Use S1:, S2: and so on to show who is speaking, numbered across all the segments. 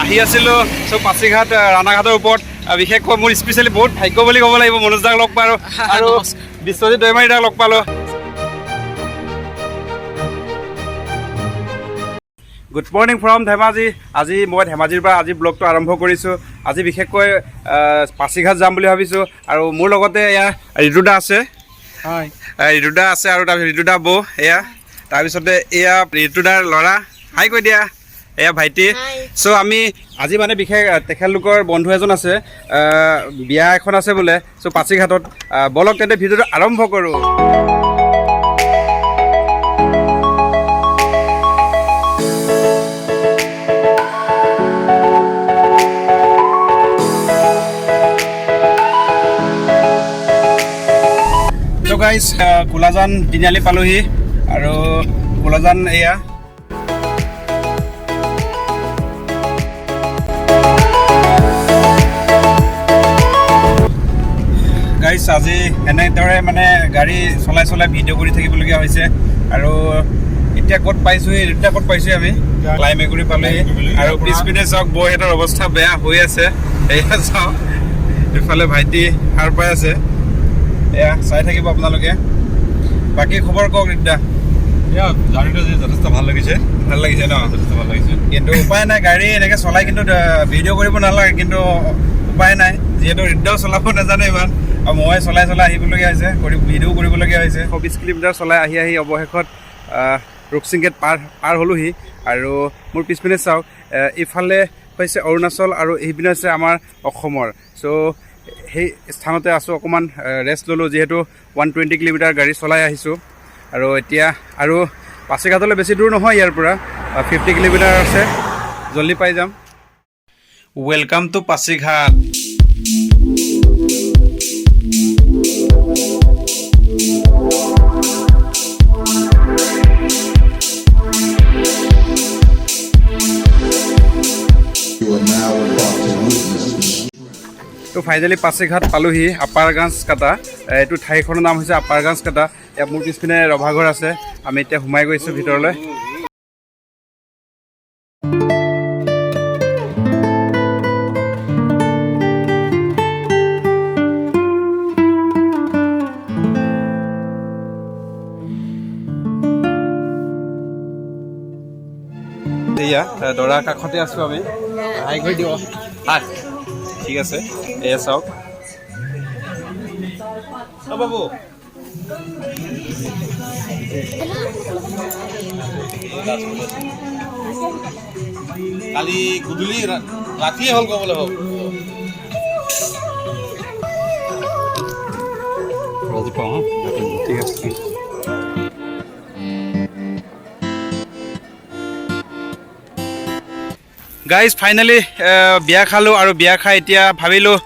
S1: আহি আছিলোঁ চ' পাছিঘাট ৰাণাঘাটৰ ওপৰত বিশেষকৈ মোৰ স্পেচিয়েলি বহুত ভাগ্য বুলি ক'ব লাগিব মনোজ দাক লগ পালোঁ আৰু বিশ্বজিৎ দৈমাৰী দাক লগ পালোঁ। Good morning from Dhemaji. আজি মই ধেমাজিৰ পৰা আজি ব্লগটো আৰম্ভ কৰিছোঁ। আজি বিশেষকৈ পাছিঘাট যাম বুলি ভাবিছোঁ আৰু মোৰ লগতে এয়া ঋতুদা আছে, ঋতুদা আছে আৰু তাৰপিছত ঋতুদা বৌ এয়া, তাৰপিছতে এয়া ঋতুদাৰ ল'ৰা, হাই কৈ দিয়া, এয়া ভাইটি। চ' আমি আজি মানে বিশেষ তেখেতলোকৰ বন্ধু এজন আছে, বিয়া এখন আছে বোলে, চ' পাছিঘাটত। বলক তেন্তে ভিডিঅ'টো আৰম্ভ কৰোঁ। গাইজ কোলাজান তিনিআলি পালোহি আৰু কোলাজান এয়া গাইজ আজি এনেদৰে মানে গাড়ী চলাই চলাই ভিডিঅ' কৰি থাকিবলগীয়া হৈছে আৰু এতিয়া ক'ত পাইছোঁহি, এতিয়া ক'ত পাইছোঁহি আমি ক্লাইমেগুৰি পালোহি আৰু পিছপিনে চাওক বৌহঁতৰ অৱস্থা বেয়া হৈ আছে, এয়া চাওক ইফালে ভাইটি সাৰ পাই আছে, এয়া চাই থাকিব আপোনালোকে। বাকী খবৰ কওক ৰিদ্দা।
S2: জাৰ্ণিটো যথেষ্ট ভাল লাগিছে
S1: ন?
S2: যথেষ্ট ভাল লাগিছে,
S1: কিন্তু উপায় নাই, গাড়ী এনেকৈ চলাই কিন্তু ভিডিঅ' কৰিব নালাগে, কিন্তু উপায় নাই যিহেতু ৰিদ্দাও চলাব নাজানে ইমান আৰু মই চলাই আহিবলগীয়া হৈছে, ভিডিঅ' কৰিবলগীয়া হৈছে। 20 কিলোমিটাৰ চলাই আহি অৱশেষত ৰূপসিং গেট পাৰ হ'লোহি আৰু মোৰ পিছপিনে চাওক ইফালে হৈছে অৰুণাচল আৰু এইপিনে হৈছে আমাৰ অসমৰ। চ' সেই স্থানতে আছোঁ, অকণমান ৰেষ্ট ল'লোঁ যিহেতু 120 কিলোমিটাৰ গাড়ী চলাই আহিছোঁ আৰু এতিয়া আৰু পাছিঘাটলৈ বেছি দূৰ নহয়, ইয়াৰ পৰা 50 কিলোমিটাৰ আছে, জল্দি পাই যাম। Welcome to Pasighat. তো ফাইনেলি পাছিঘাট পালোহি, আপাৰগাঞ্জ কাটা। এইটো ঠাইখনৰ নাম হৈছে আপাৰগাঞ্জ কাটা। ইয়াত মোৰ পিছপিনে ৰভাঘৰ আছে, আমি এতিয়া সোমাই গৈছোঁ ভিতৰলৈ। এয়া দৰাৰ কাষতে আছোঁ আমি, হাই কৰি দিওঁ, হাই, ঠিক আছে। এয়া চাওক বাবু,
S2: কালি গধূলি ৰাতিয়ে হ'ল ক'বলৈ হওক।
S1: ঠিক আছে। গাইজ ফাইনেলি বিয়া খালোঁ আৰু বিয়া খাই এতিয়া ভাবিলোঁ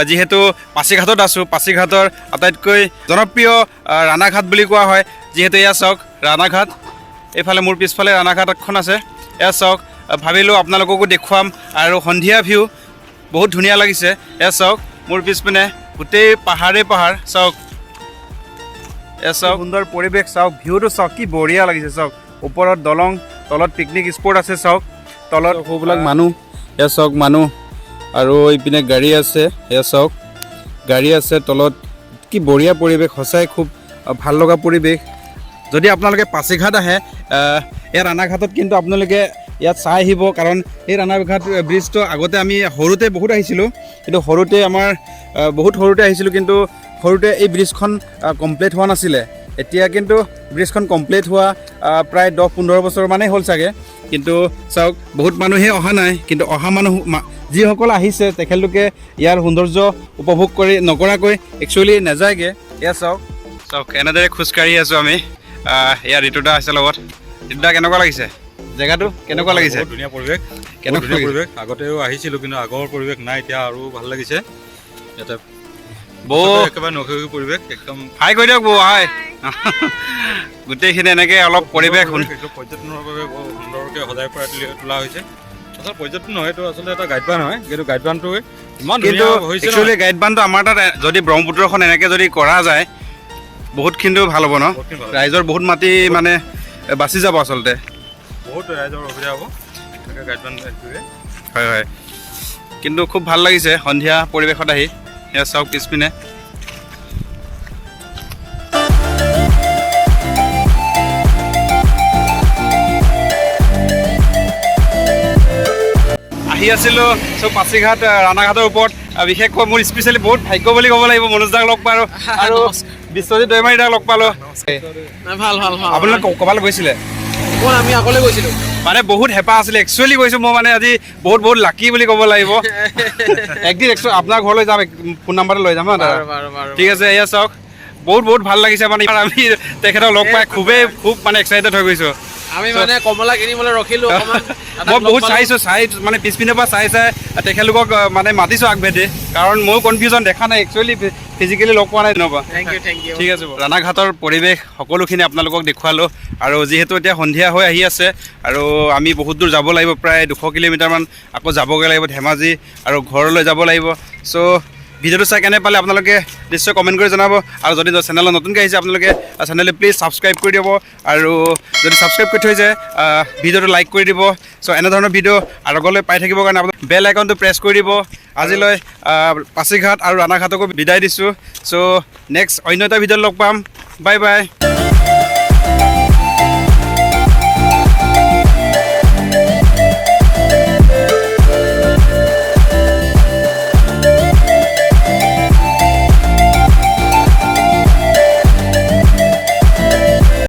S1: যিহেতু পাছিঘাটত আছোঁ, পাছিঘাটৰ আটাইতকৈ জনপ্ৰিয় ৰাণাঘাট বুলি কোৱা হয়, যিহেতু এয়া চাওক ৰাণাঘাট, এইফালে মোৰ পিছফালে ৰাণাঘাট এখন আছে, এয়া চাওক। ভাবিলোঁ আপোনালোককো দেখুৱাম আৰু সন্ধিয়া ভিউ বহুত ধুনীয়া লাগিছে। এয়া চাওক মোৰ পিছপিনে গোটেই পাহাৰেই পাহাৰ, চাওক এয়া চাওক, সুন্দৰ পৰিৱেশ চাওক, ভিউটো চাওক কি বঢ়িয়া লাগিছে চাওক। ওপৰত দলং, তলত পিকনিক স্পট আছে চাওক, তলত সৌবিলাক মানুহ, এয়া চাওক মানুহ আৰু এইপিনে গাড়ী আছে, এয়া চাওক গাড়ী আছে তলত, কি বঢ়িয়া পৰিৱেশ, সঁচাই খুব ভাল লগা পৰিৱেশ। যদি আপোনালোকে পাছিঘাট আহে, এই ৰাণাঘাটত কিন্তু আপোনালোকে ইয়াত চাই আহিব, কাৰণ এই ৰাণাঘাট ব্ৰিজটো আগতে আমি সৰুতে বহুত আহিছিলোঁ, কিন্তু সৰুতে আমাৰ বহুত সৰুতে আহিছিলোঁ, কিন্তু সৰুতে এই ব্ৰিজখন কমপ্লিট হোৱা নাছিলে। এতিয়া কিন্তু ব্ৰিজখন কমপ্লিট হোৱা প্ৰায় 10-15 বছৰ মানেই হ'ল চাগে, কিন্তু চাওক বহুত মানুহে অহা নাই, কিন্তু অহা মানুহ যিসকল আহিছে তেখেতলোকে ইয়াৰ সৌন্দৰ্য উপভোগ কৰি নকৰাকৈ একচুৱেলি নাযায়গৈ। এয়া চাওক, চাওক এনেদৰে খোজকাঢ়ি আছোঁ আমি, ইয়াৰ ঋতুদা আছে লগত। ঋতুদা কেনেকুৱা লাগিছে জেগাটো, কেনেকুৱা লাগিছে?
S2: ধুনীয়া পৰিৱেশ, কেনেকুৱা পৰিৱেশ, আগতেও আহিছিলোঁ কিন্তু আগৰ পৰিৱেশ নাই, এতিয়া আৰু ভাল লাগিছে। ইয়াতে বৌ একেবাৰে নৈসৰ্গিক পৰিৱেশ, একদম
S1: হাই কৈ দিয়ক বৌ, হাই। গোটেইখিনি এনেকৈ অলপ পৰিৱেশ
S2: পৰ্যটনৰ বাবে বৰ সুন্দৰকৈ সজাই পৰাই তোলা হৈছে। আচলতে পৰ্যটন নহয়, এইটো আচলতে এটা গাইড বান হয়, কিন্তু গাইড বানটোৱে ইমান
S1: কিন্তু
S2: ধুনীয়া হৈছে।
S1: একচুৱেলি গাইড বানটো আমাৰ তাত যদি ব্ৰহ্মপুত্ৰখন এনেকৈ যদি কৰা যায় বহুতখিনি ভাল হ'ব ন, ৰাইজৰ বহুত মাটি মানে বাচি যাব আচলতে।
S2: বহুত ৰাইজৰ সুবিধা হ'ব এনেকৈ গাইড বান
S1: হয় হয় কিন্তু খুব ভাল লাগিছে সন্ধিয়া পৰিৱেশত আহি এয়া চাওক পিছপিনে আহি আছিলোঁ চব পাছিঘাট ৰাণাঘাটৰ ওপৰত বিশেষকৈ মোৰ স্পেচিয়েলি বহুত ভাগ্য বুলি ক'ব লাগিব মনোজ দাক লগ পালোঁ আৰু বিশ্বজিৎ দৈমাৰী দাক লগ পালোঁ
S3: ভাল ভাল ভাল
S1: আপোনালোক ক'ৰবালৈ গৈছিলে
S3: আমি আগলৈ গৈছিলোঁ
S1: মানে বহুত হেঁপাহ আছিলে একচুৱেলি কৈছোঁ মই মানে আজি বহুত বহুত লাকি বুলি ক'ব লাগিব একদিন আপোনাৰ ঘৰলৈ যাম ফোন নাম্বাৰটো লৈ যাম ন দাদা ঠিক আছে এয়া চাওক বহুত বহুত ভাল লাগিছে মানে আমি তেখেতক লগ পাই খুব মানে এক্সাইটেড হৈ গৈছোঁ
S3: আমি মানে কমলা কিনিবলৈ ৰখিলোঁ
S1: মই বহুত চাইছোঁ মানে পিছপিনৰ পৰা চাই তেখেতলোকক মানে মাতিছোঁ আগভেটি কাৰণ ময়ো কনফিউজন দেখা নাই একচুৱেলি ফিজিকেলি লগ পোৱা নাই তেনেকুৱা
S3: থেংক ইউ
S1: ঠিক আছে ৰাণাঘাটৰ পৰিৱেশ সকলোখিনি আপোনালোকক দেখুৱালোঁ আৰু যিহেতু এতিয়া সন্ধিয়া হৈ আহি আছে আৰু আমি বহুত দূৰ যাব লাগিব প্ৰায় 200 কিলোমিটাৰমান আকৌ যাবগৈ লাগিব ধেমাজি আৰু ঘৰলৈ যাব লাগিব চ' ভিডিঅ'টো চাই কেনে পালে আপোনালোকে নিশ্চয় কমেণ্ট কৰি জনাব আৰু যদি চেনেলত নতুনকৈ আহিছে আপোনালোকে চেনেলটো প্লিজ ছাবস্ক্ৰাইব কৰি দিব আৰু যদি ছাবস্ক্ৰাইব কৰি থৈ যায় ভিডিঅ'টো লাইক কৰি দিব চ' এনেধৰণৰ ভিডিঅ' আৰু আগলৈ পাই থাকিবৰ কাৰণে আপোনালোকে বেল আইকনটো প্ৰেছ কৰি দিব আজিলৈ পাছিঘাট আৰু ৰাণাঘাটকো বিদায় দিছোঁ চ' নেক্সট অন্য এটা ভিডিঅ'ত লগ পাম বাই বাই